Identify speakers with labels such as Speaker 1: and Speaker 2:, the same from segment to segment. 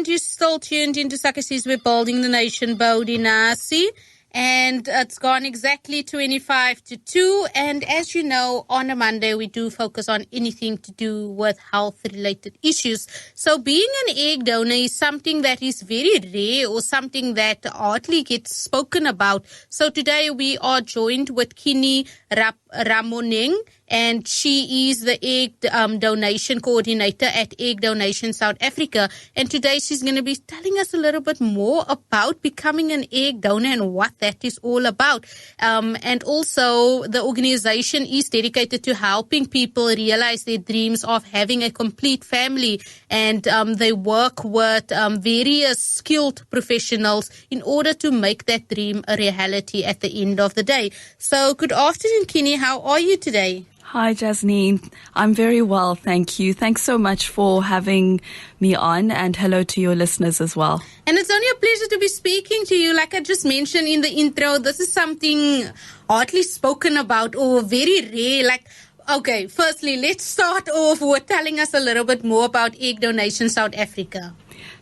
Speaker 1: and you're still tuned into Sakasi's We're Building the Nation, Bodhi Nasi. And it's gone exactly 25 to 2. And as you know, on a Monday, we do focus on anything to do with health-related issues. So being an egg donor is something that is very rare or something that hardly gets spoken about. So today we are joined with Kinny Ramoeng, and she is the egg donation coordinator at Egg Donation South Africa. And today she's going to be telling us a little bit more about becoming an egg donor and what that is all about. And also the organization is dedicated to helping people realize their dreams of having a complete family. And they work with various skilled professionals in order to make that dream a reality at the end of the day. So good afternoon, Kinny. How are you today?
Speaker 2: Hi, Jasmine. I'm very well, thank you. Thanks so much for having me on, and hello to your listeners as well.
Speaker 1: And it's only a pleasure to be speaking to you. Like I just mentioned in the intro, this is something hardly spoken about or very rare. Like, okay, firstly, let's start off with telling us a little bit more about Egg Donation South Africa.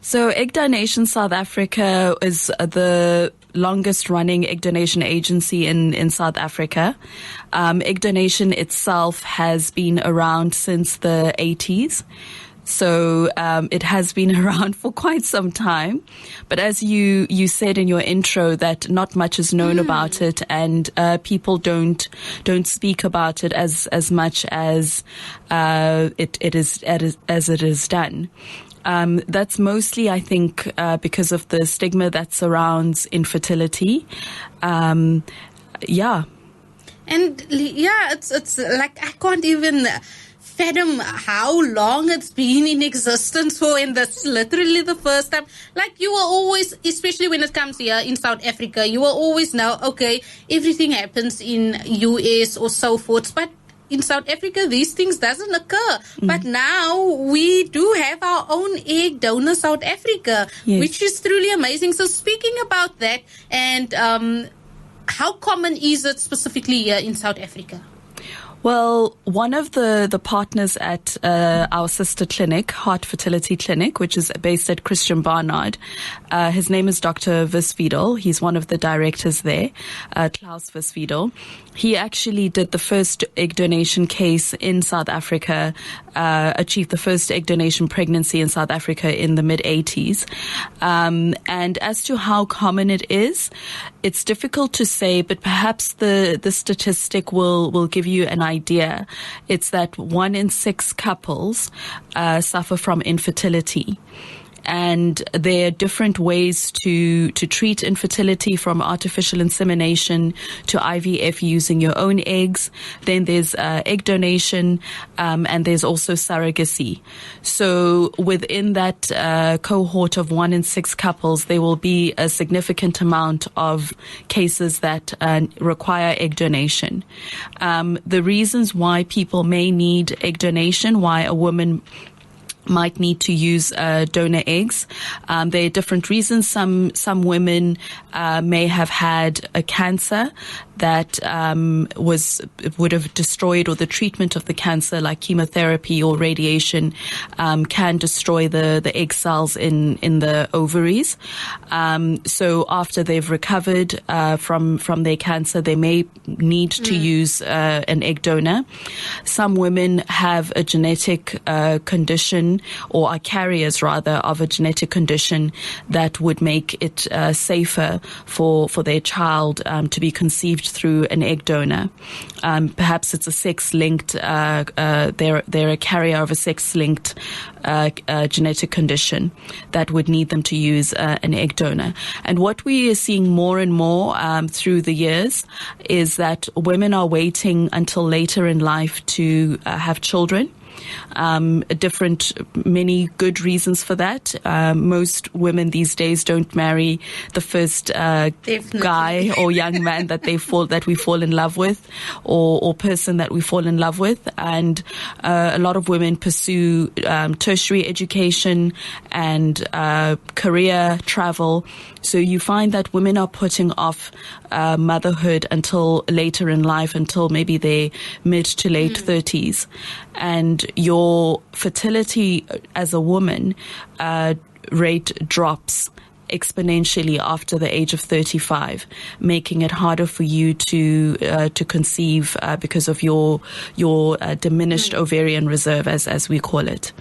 Speaker 2: So Egg Donation South Africa is the longest running egg donation agency in South Africa. Egg donation itself has been around since the 80s. So it has been around for quite some time. But as you said in your intro, that not much is known about it, and people don't speak about it as much as it is done. That's mostly, I think, because of the stigma that surrounds infertility. Yeah.
Speaker 1: And yeah, it's like I can't even fathom how long it's been in existence for, and that's literally the first time. Like, you will always, especially when it comes here in South Africa, you will always know, okay, everything happens in US or so forth, but in South Africa, these things doesn't occur. But now we do have our own Egg Donor South Africa,
Speaker 2: yes,
Speaker 1: which is truly amazing. So speaking about that, and how common is it specifically here in South Africa?
Speaker 2: Well, one of the partners at our sister clinic, Heart Fertility Clinic, which is based at Christian Barnard, his name is Dr. Visvidel. He's one of the directors there, Klaus Visvidel. He actually did the first egg donation case in South Africa, achieved the first egg donation pregnancy in South Africa in the mid-80s. And as to how common it is, it's difficult to say, but perhaps the statistic will give you an idea. It's that 1 in 6 couples suffer from infertility. And there are different ways to treat infertility, from artificial insemination to IVF using your own eggs. Then there's egg donation, and there's also surrogacy. So within that cohort of 1 in 6 couples, there will be a significant amount of cases that require egg donation. The reasons why people may need egg donation, why a woman might need to use donor eggs. There are different reasons. Some women may have had a cancer that would have destroyed, or the treatment of the cancer, like chemotherapy or radiation, can destroy the egg cells in the ovaries. So after they've recovered from their cancer, they may need to use an egg donor. Some women have a genetic condition, or are carriers rather of a genetic condition that would make it safer for their child to be conceived through an egg donor. Perhaps it's a sex-linked, they're a carrier of a sex-linked genetic condition that would need them to use an egg donor. And what we are seeing more and more through the years is that women are waiting until later in life to have children. Many good reasons for that. Most women these days don't marry the first guy or young man that we fall in love with, or person that we fall in love with. And a lot of women pursue tertiary education and career travel. So you find that women are putting off motherhood until later in life, until maybe their mid to late 30s. And your fertility as a woman rate drops exponentially after the age of 35, making it harder for you to conceive because of your diminished ovarian reserve, as we call it.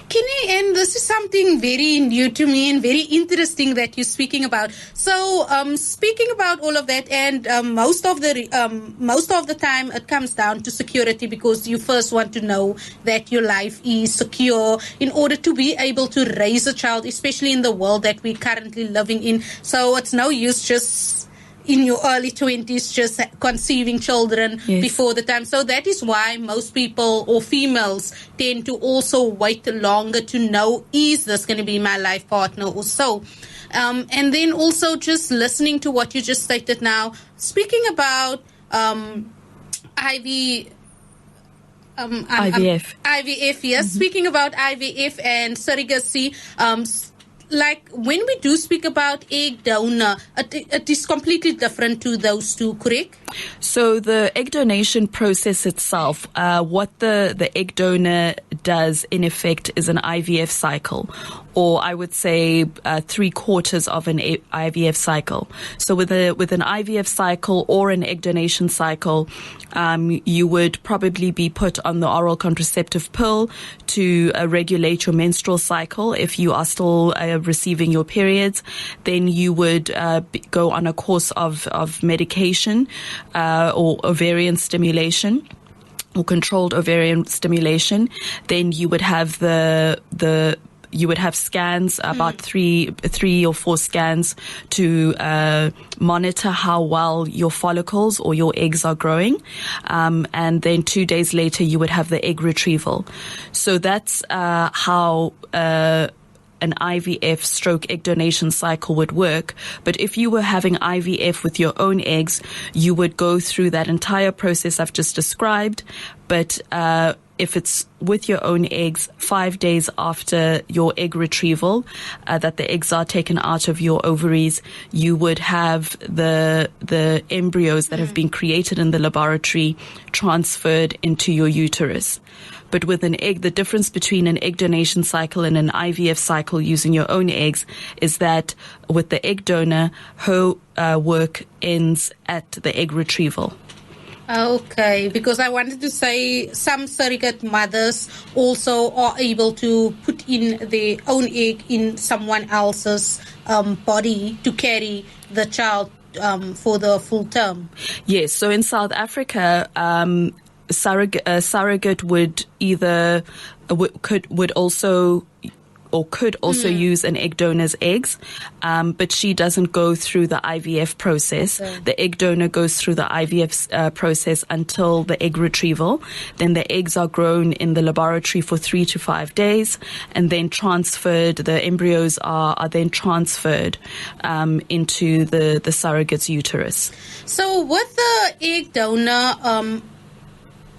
Speaker 1: Kinny, and this is something very new to me and very interesting that you're speaking about. So, speaking about all of that, and most of the time it comes down to security, because you first want to know that your life is secure in order to be able to raise a child, especially in the world that we currently living in. So it's no use just in your early 20s just conceiving children before the time. So that is why most people or females tend to also wait longer to know, is this going to be my life partner or so. And then also just listening to what you just stated now, speaking about IVF, yes. Speaking about IVF and surrogacy, like when we do speak about egg donor, it is completely different to those two, correct?
Speaker 2: So the egg donation process itself, what the egg donor does in effect is an IVF cycle, or I would say 3/4 of an IVF cycle. So with an IVF cycle or an egg donation cycle, you would probably be put on the oral contraceptive pill to regulate your menstrual cycle. If you are still receiving your periods, then you would go on a course of medication or ovarian stimulation, or controlled ovarian stimulation. Then you would have you would have scans, about three or four scans to monitor how well your follicles or your eggs are growing. And then 2 days later, you would have the egg retrieval. So that's how an IVF stroke egg donation cycle would work. But if you were having IVF with your own eggs, you would go through that entire process I've just described. But if it's with your own eggs, 5 days after your egg retrieval, that the eggs are taken out of your ovaries, you would have the embryos that have been created in the laboratory transferred into your uterus. But with an egg, the difference between an egg donation cycle and an IVF cycle using your own eggs is that with the egg donor, her work ends at the egg retrieval.
Speaker 1: Okay, because I wanted to say some surrogate mothers also are able to put in their own egg in someone else's body to carry the child for the full term.
Speaker 2: Yes, so in South Africa, surrogate would either could also use an egg donor's eggs, but she doesn't go through the IVF process. Okay. The egg donor goes through the IVF process until the egg retrieval. Then the eggs are grown in the laboratory for 3 to 5 days, and then transferred. The embryos are then transferred into the surrogate's uterus.
Speaker 1: So with the egg donor,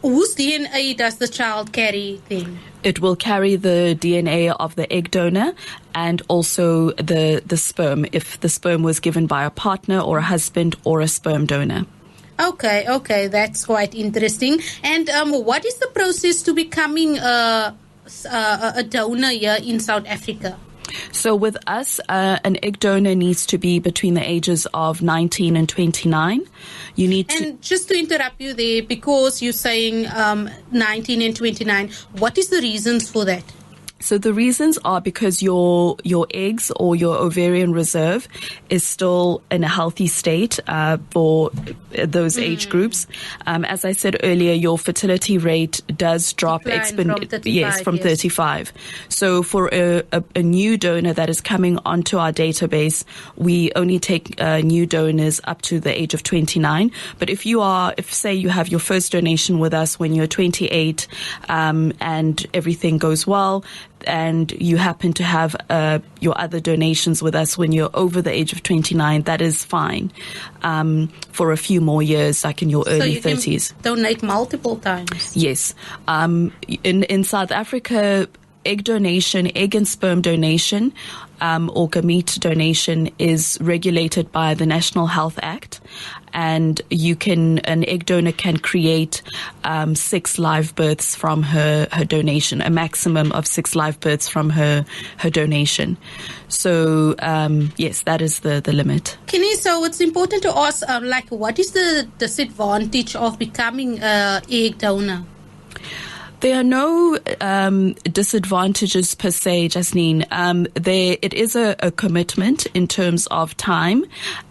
Speaker 1: whose DNA does the child carry then?
Speaker 2: It will carry the DNA of the egg donor and also the sperm, if the sperm was given by a partner or a husband or a sperm donor.
Speaker 1: Okay, that's quite interesting. And what is the process to becoming a donor here in South Africa?
Speaker 2: So with us, an egg donor needs to be between the ages of 19 and 29. You need
Speaker 1: And just to interrupt you there, because you're saying 19 and 29, what is the reasons for that?
Speaker 2: So the reasons are because your eggs or your ovarian reserve is still in a healthy state for those age groups. As I said earlier, your fertility rate does drop from 35. So for a new donor that is coming onto our database, we only take new donors up to the age of 29. But if say you have your first donation with us when you're 28 and everything goes well, and you happen to have your other donations with us when you're over the age of 29, that is fine for a few more years, like in your early 30s.
Speaker 1: Can donate multiple times?
Speaker 2: Yes. In South Africa, egg and sperm donation or gamete donation is regulated by the National Health Act. And an egg donor can create 6 live births from her donation, a maximum of 6 live births from her donation. So, yes, that is the limit.
Speaker 1: Kenny, so it's important to ask, what is the disadvantage of becoming an egg donor?
Speaker 2: There are no disadvantages per se, Jasnine. It is a commitment in terms of time,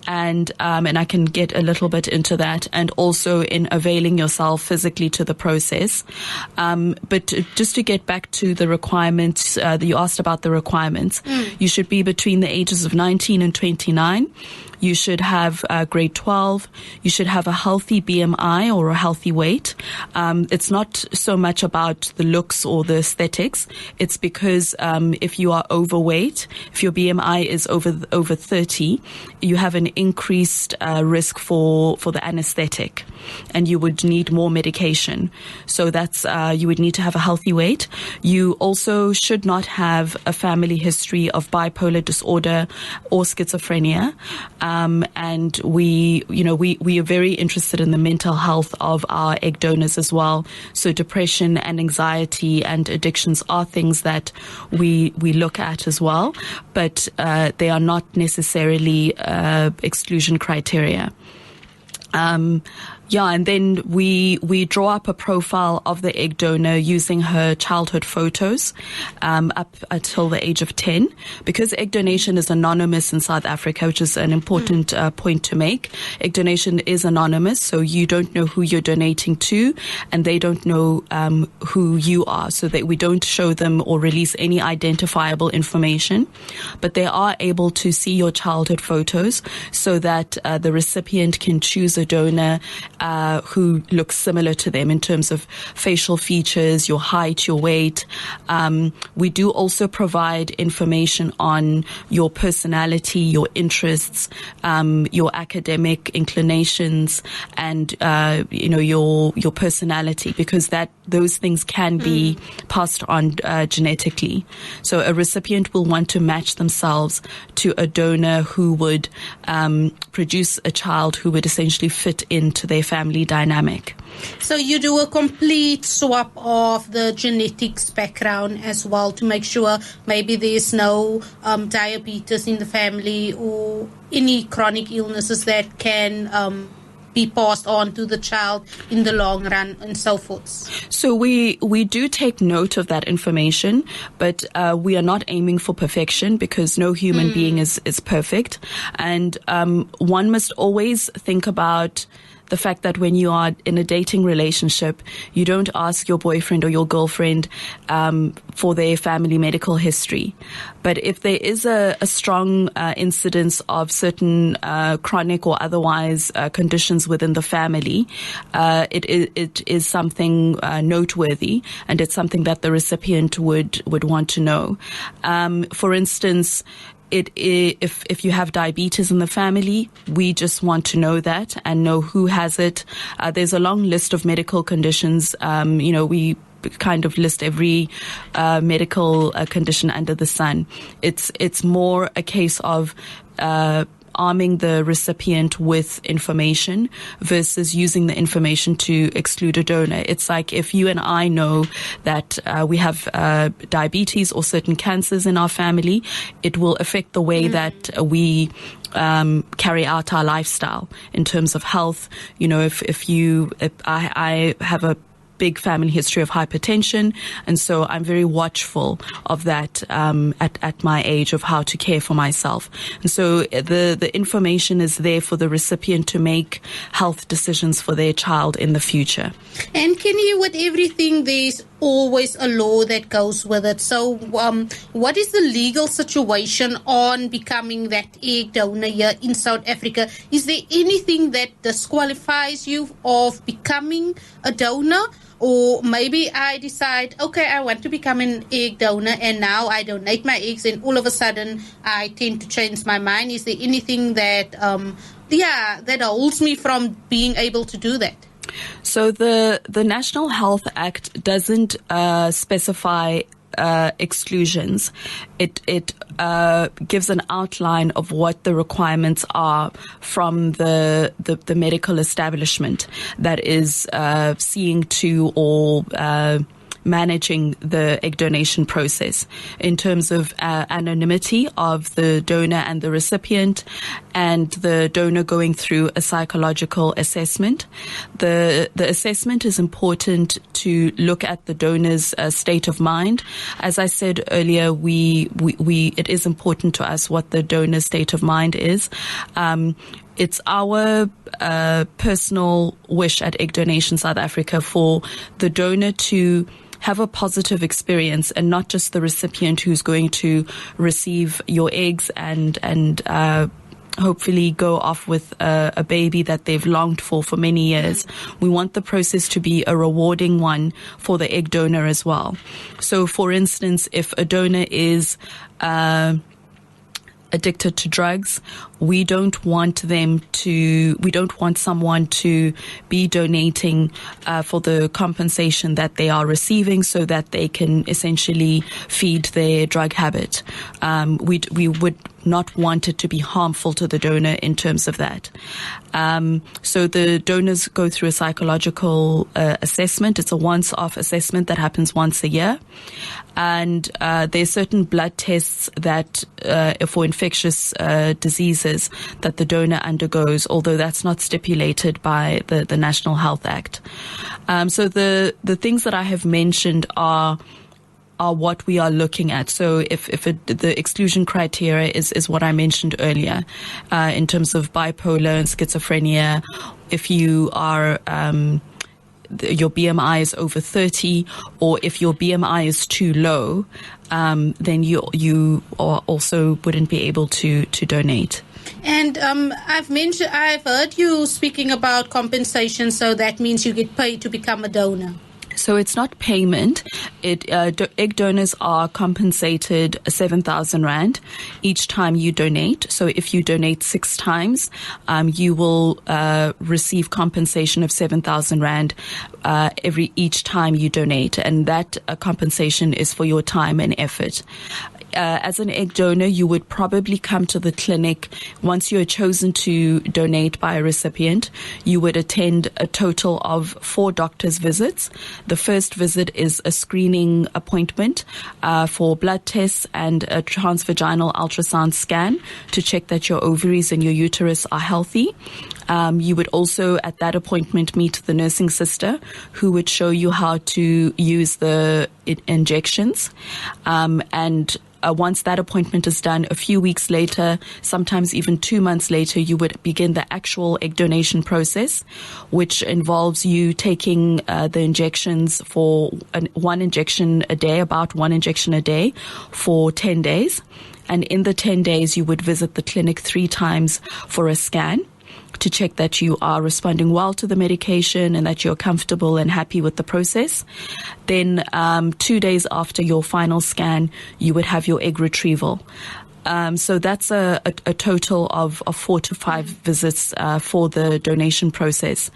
Speaker 2: and I can get a little bit into that, and also in availing yourself physically to the process. But just to get back to the requirements, you asked about the requirements. You should be between the ages of 19 and 29. You should have grade 12. You should have a healthy BMI or a healthy weight. It's not so much about the looks or the aesthetics. It's because if you are overweight, if your BMI is over 30, you have an increased risk for the anesthetic, and you would need more medication. So that's you would need to have a healthy weight. You also should not have a family history of bipolar disorder or schizophrenia. And we are very interested in the mental health of our egg donors as well. So depression and anxiety and addictions are things that we look at as well, but they are not necessarily exclusion criteria. And then we draw up a profile of the egg donor using her childhood photos up until the age of 10. Because egg donation is anonymous in South Africa, which is an important point to make. Egg donation is anonymous, so you don't know who you're donating to, and they don't know who you are, so that we don't show them or release any identifiable information. But they are able to see your childhood photos so that the recipient can choose a donor who looks similar to them in terms of facial features, your height, your weight. We do also provide information on your personality, your interests, your academic inclinations, and your personality, because those things can be passed on genetically. So a recipient will want to match themselves to a donor who would produce a child who would essentially fit into their family dynamic.
Speaker 1: So you do a complete swap of the genetics background as well to make sure maybe there's no diabetes in the family or any chronic illnesses that can be passed on to the child in the long run and so forth.
Speaker 2: So we do take note of that information, but we are not aiming for perfection, because no human being is perfect. And one must always think about the fact that when you are in a dating relationship, you don't ask your boyfriend or your girlfriend for their family medical history. But if there is a strong incidence of certain chronic or otherwise conditions within the family, it is something noteworthy, and it's something that the recipient would want to know. For instance, if you have diabetes in the family, we just want to know that and know who has it. There's a long list of medical conditions. We kind of list every medical condition under the sun. It's more a case of arming the recipient with information versus using the information to exclude a donor. It's like if you and I know that we have diabetes or certain cancers in our family, it will affect the way that we carry out our lifestyle in terms of health. If I have a big family history of hypertension, and so I'm very watchful of that at my age, of how to care for myself. And so the information is there for the recipient to make health decisions for their child in the future.
Speaker 1: And Kenny, with everything, there's always a law that goes with it. So what is the legal situation on becoming that egg donor here in South Africa? Is there anything that disqualifies you of becoming a donor? Or maybe I decide, okay, I want to become an egg donor, and now I donate my eggs, and all of a sudden I tend to change my mind. Is there anything that that holds me from being able to do that?
Speaker 2: So the National Health Act doesn't specify exclusions, it gives an outline of what the requirements are from the medical establishment that is seeing to or managing the egg donation process in terms of anonymity of the donor and the recipient, and the donor going through a psychological assessment. The assessment is important to look at the donor's state of mind. As I said earlier, it is important to us what the donor's state of mind is. It's our personal wish at Egg Donation South Africa for the donor to have a positive experience, and not just the recipient who's going to receive your eggs and hopefully go off with a baby that they've longed for many years. We want the process to be a rewarding one for the egg donor as well. So, for instance, if a donor is addicted to drugs, we don't want someone to be donating for the compensation that they are receiving so that they can essentially feed their drug habit. We would not want it to be harmful to the donor in terms of that. So the donors go through a psychological assessment. It's a once-off assessment that happens once a year. And there are certain blood tests that for infectious diseases that the donor undergoes, although that's not stipulated by the National Health Act. So the things that I have mentioned are what we are looking at. So if the exclusion criteria is what I mentioned earlier, in terms of bipolar and schizophrenia, if you are your BMI is over 30, or if your BMI is too low, then you also wouldn't be able to donate.
Speaker 1: And I've heard you speaking about compensation, so that means you get paid to become a donor.
Speaker 2: So it's not payment. Egg donors are compensated 7,000 Rand each time you donate. So if you donate 6 times, you will receive compensation of 7,000 Rand each time you donate. And that compensation is for your time and effort. As an egg donor, you would probably come to the clinic once you are chosen to donate by a recipient. You would attend a total of 4 doctor's visits. The first visit is a screening appointment for blood tests and a transvaginal ultrasound scan to check that your ovaries and your uterus are healthy. You would also, at that appointment, meet the nursing sister who would show you how to use the injections. Once that appointment is done, a few weeks later, sometimes even 2 months later, you would begin the actual egg donation process, which involves you taking the injections for one injection a day for 10 days. And in the 10 days, you would visit the clinic 3 times for a scan to check that you are responding well to the medication and that you're comfortable and happy with the process. Then 2 days after your final scan, you would have your egg retrieval. So that's a total of 4 to 5 visits for the donation process.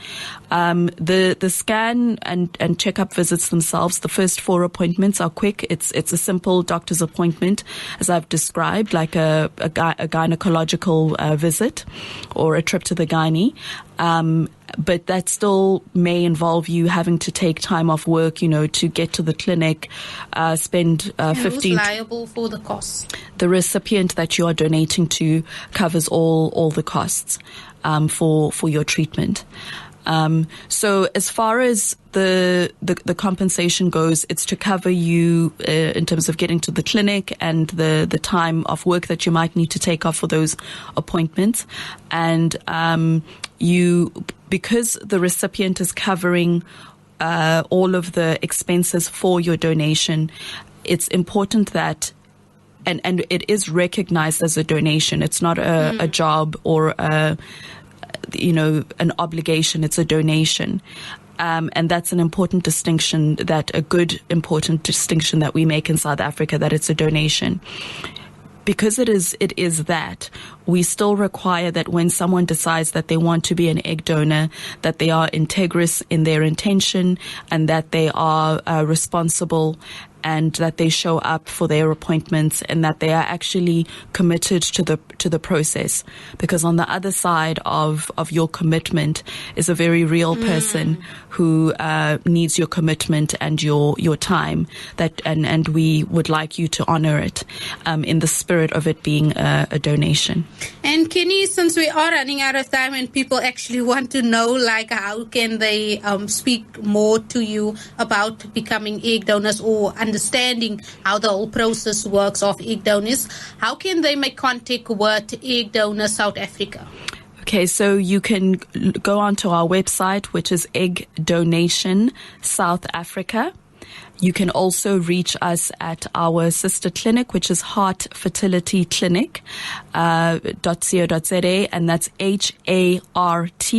Speaker 2: The scan and checkup visits themselves, the first 4 appointments are quick. It's a simple doctor's appointment, as I've described, like a gynecological visit or a trip to the gynae. But that still may involve you having to take time off work, to get to the clinic, spend 15.
Speaker 1: Who's liable for the costs?
Speaker 2: The recipient that you are donating to covers all the costs for your treatment. So as far as the compensation goes, it's to cover you in terms of getting to the clinic and the time of work that you might need to take off for those appointments. And because the recipient is covering all of the expenses for your donation, it's important that and it is recognized as a donation. It's not a job or an obligation. It's a donation. And that's an important distinction, important distinction that we make in South Africa, that it's a donation. Because it is that, we still require that when someone decides that they want to be an egg donor, that they are integrous in their intention and that they are responsible and that they show up for their appointments, and that they are actually committed to the process. Because on the other side of your commitment is a very real person who needs your commitment and your time, and we would like you to honor it in the spirit of it being a donation.
Speaker 1: And Kenny, since we are running out of time and people actually want to know, like, how can they speak more to you about becoming egg donors or understanding how the whole process works of egg donors, how can they make contact with Egg Donor South Africa?
Speaker 2: Okay, so you can go onto our website, which is Egg Donation South Africa. You can also reach us at our sister clinic, which is Heart Fertility Clinic, .co.za, and that's HART,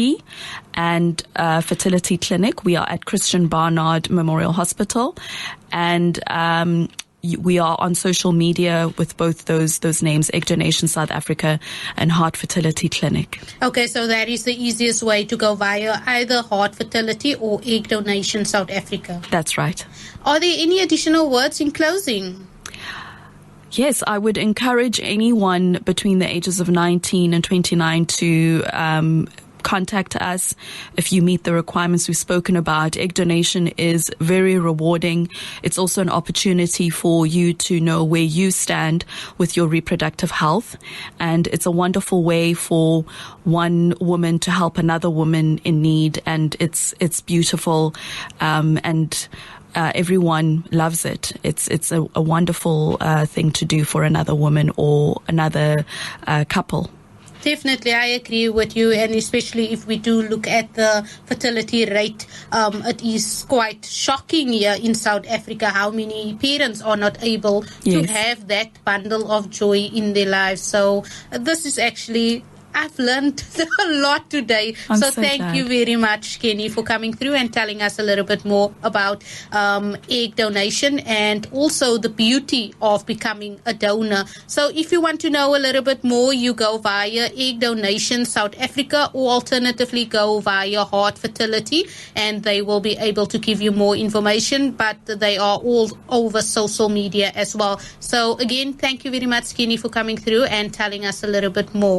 Speaker 2: and Fertility Clinic. We are at Christian Barnard Memorial Hospital, and we are on social media with both those names, Egg Donation South Africa and Heart Fertility Clinic.
Speaker 1: Okay, so that is the easiest way to go via either Heart Fertility or Egg Donation South Africa.
Speaker 2: That's right.
Speaker 1: Are there any additional words in closing?
Speaker 2: Yes, I would encourage anyone between the ages of 19 and 29 to contact us if you meet the requirements we've spoken about. Egg donation is very rewarding. It's also an opportunity for you to know where you stand with your reproductive health. And it's a wonderful way for one woman to help another woman in need. And it's beautiful. And everyone loves it. It's a wonderful thing to do for another woman or another couple.
Speaker 1: Definitely, I agree with you, and especially if we do look at the fertility rate, it is quite shocking here in South Africa how many parents are not able to have that bundle of joy in their lives. So this is actually, I've learned a lot today. So thank you very much, Kenny, for coming through and telling us a little bit more about egg donation and also the beauty of becoming a donor. So if you want to know a little bit more, you go via Egg Donation South Africa, or alternatively go via Heart Fertility, and they will be able to give you more information, but they are all over social media as well. So again, thank you very much, Kenny, for coming through and telling us a little bit more.